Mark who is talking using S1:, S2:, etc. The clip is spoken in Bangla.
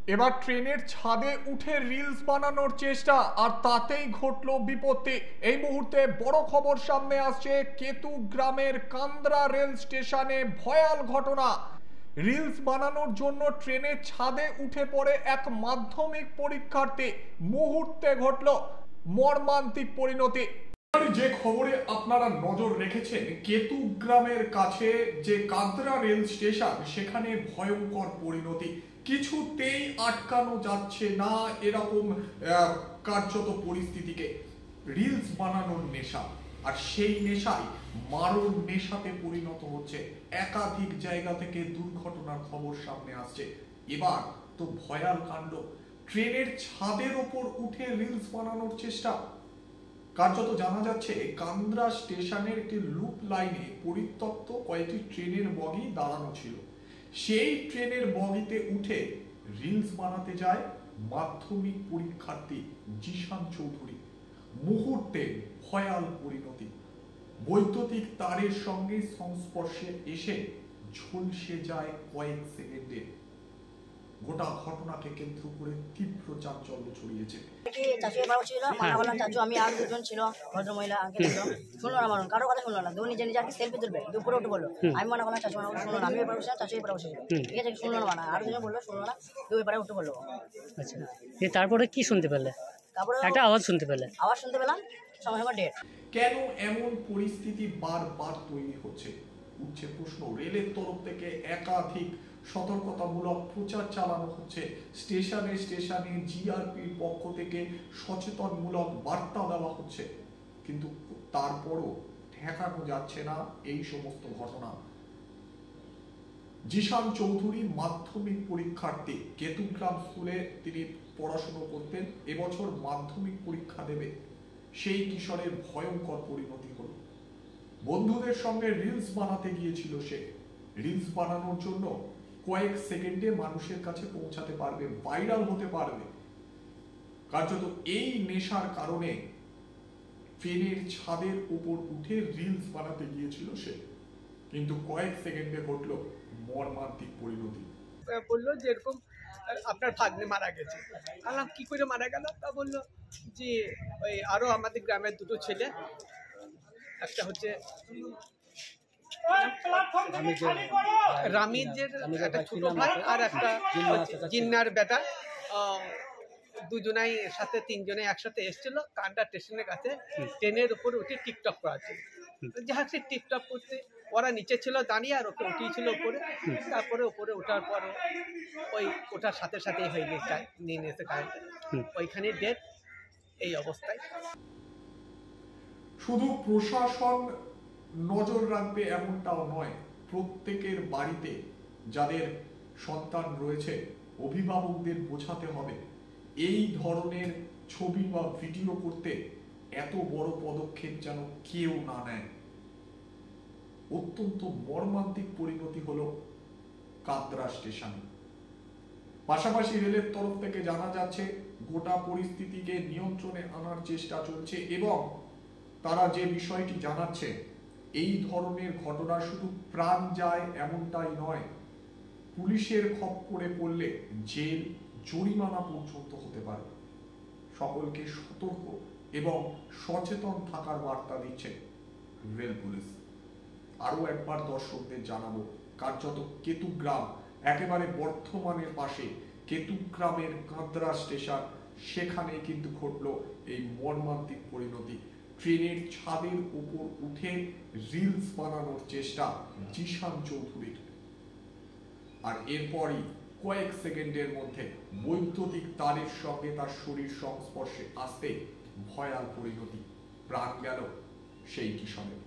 S1: এবার ট্রেনের ছাদে উঠে রিলস বানানোর চেষ্টা আর তাতেই ঘটলো বিপত্তি। এই মুহূর্তে বড় খবর সামনে আসছে কেতু গ্রামের কান্দ্রা রেল স্টেশনে ভয়াল ঘটনা। রিলস বানানোর জন্য ট্রেনের ছাদে উঠে পড়ে এক মাধ্যমিক পরীক্ষার্থী, মুহূর্তে ঘটলো মর্মান্তিক পরিণতি। যে খবরে আপনারা নজর রেখেছেন, কেতু গ্রামের কাছে যে কান্দ্রা রেল স্টেশন, সেখানে ভয়ঙ্কর পরিণতি। কিছুতেই আটকানো যাচ্ছে না এরকম কার্যত পরিস্থিতিকে। রিলস বানানোর নেশা, আর সেই নেশাই মারণ নেশাতে পরিণত হচ্ছে। একাধিক জায়গা থেকে দুর্ঘটনার খবর সামনে আসছে। এবার তো ভয়াল কাণ্ড, ট্রেনের ছাদের ওপর উঠে রিলস বানানোর চেষ্টা। কার্যত জানা যাচ্ছে কান্দ্রা স্টেশনের একটি লুপ লাইনে পরিত্যক্ত কয়েকটি ট্রেনের বগি দাঁড়ানো ছিল। সেই ট্রেনের বগিতে উঠে রিলস বানাতে যায় মাধ্যমিক পরীক্ষার্থী জিশান চৌধুরী। মুহূর্তে ভয়াল পরিণতি। বৈদ্যুতিক তারের সঙ্গে সংস্পর্শে এসে ঝলসে যায় কয়েক সেকেন্ডে। গোটা ঘটনাকে কেন্দ্র করে তীব্র চাঞ্চল্য ছড়িয়েছে।
S2: আমি আর দুজন ছিল ভদ্রমহিলা আঙ্কেল, শুনলো না, মানুষ কারো কথা শুনলো না। দু নিজে নিজে আর কি সেলফি তুলবে, দুপুরে উঠে বললো। আমি মনে করলাম চাচু মানে শুনলো না, আমি এবার বসে চাচু এবার বসেছিল, ঠিক আছে, শুনলো না, মানে আর দুজন বললো শুনলো না, দু এবারে উঠে বললো।
S3: আচ্ছা, তারপরে কি শুনতে পেলে?
S2: তারপরে
S3: একটা আওয়াজ শুনতে পেলে?
S2: আওয়াজ শুনতে পেলাম, সঙ্গে সঙ্গে ডেট।
S1: কেন এমন পরিস্থিতি বারবার তৈরি হচ্ছে? উঠছে প্রশ্ন। রেলের তরফ থেকে একাধিক সতর্কতামূলক প্রচার চালানো হচ্ছে। স্টেশনে স্টেশনে জিআরপির পক্ষ থেকে সচেতনমূলক বার্তা দেওয়া হচ্ছে, কিন্তু তারপরও ঠেকানো যাচ্ছে না এই সমস্ত ঘটনা। জিশান চৌধুরী মাধ্যমিক পরীক্ষার্থী, কেতুগ্রাম স্কুলে তিনি পড়াশোনা করতেন। এবছর মাধ্যমিক পরীক্ষা দেবে। সেই কিশোরের ভয়ঙ্কর পরিণতি হলো। বন্ধুদের সঙ্গে রিলস বানাতে গিয়েছিল সে। রিলস বানানোর জন্য কয়েক সেকেন্ডে মানুষের কাছে পৌঁছাতে পারবে, ভাইরাল হতে পারবে। কার্যত এই নেশার কারণে ট্রেনের ছাদের উপর উঠে রিলস বানাতে গিয়েছিল সে, কিন্তু কয়েক সেকেন্ডে ঘটলো মর্মান্তিক পরিণতি।
S4: বললো যে এরকম আপনার ভাগ্নে মারা গেছে। বললাম কি করে মারা গেল? তা বললো যে ওই আরো আমাদের গ্রামের দুটো ছেলে, একটা হচ্ছে রামিজের একটা ছোট ভাই আর একটা জিন্নার বেটা, দুজনাই সাথে তিনজনে একসাথে এসেছিল কান্ডা স্টেশনের কাছে। ট্রেনের উপরে উঠে টিকটক করা ছিল। যাহা সে টিকটক করতে, ওরা নিচে ছিল দাঁড়িয়ে আর ওকে উঠিয়েছিল উপরে। তারপরে উপরে ওঠার পর ওই ওঠার সাথে সাথেই হয়ে গেছে, নিয়ে নিয়েছে কারেন্ট, ওইখানে ডেট। এই অবস্থায়
S1: শুধু প্রশাসন নজর রাখবে এমনটাও নয়, প্রত্যেকের বাড়িতে যাদের সন্তান রয়েছে অভিভাবকদের বোঝাতে হবে এই ধরনের ছবি বা ভিডিও করতে এত বড় পদক্ষেপ যেন কেউ না নেয়। অত্যন্ত মর্মান্তিক পরিণতি হলো কান্দ্রা স্টেশনে। পাশাপাশি রেলের তরফ থেকে জানা যাচ্ছে গোটা পরিস্থিতিকে নিয়ন্ত্রণে আনার চেষ্টা চলছে, এবং তারা যে বিষয়টি জানাচ্ছে, এই ধরনের ঘটনা শুধু প্রাণ যায় এমনটাই নয়, পুলিশের খপ্পরে পড়লে জেল, জরিমানা পর্যন্ত হতে পারে। সকলকে সতর্ক এবং সচেতন থাকার বার্তা দিচ্ছে রেল পুলিশ। আরো একবার দর্শকদের জানাবো, কার্যত কেতুগ্রাম একেবারে বর্ধমানের পাশে কেতুগ্রামের কান্দ্রা স্টেশন, সেখানে কিন্তু ঘটলো এই মর্মান্তিক পরিণতি। ট্রেনের ছাদের উপর উঠে রিলস বানানোর চেষ্টা জিশান চৌধুরীর, আর এরপরই কয়েক সেকেন্ডের মধ্যে বৈদ্যুতিক তারের সঙ্গে তার শরীর সংস্পর্শে আসতে ভয়াল পরিণতি। প্রাণ গেল সেই কিশোরের।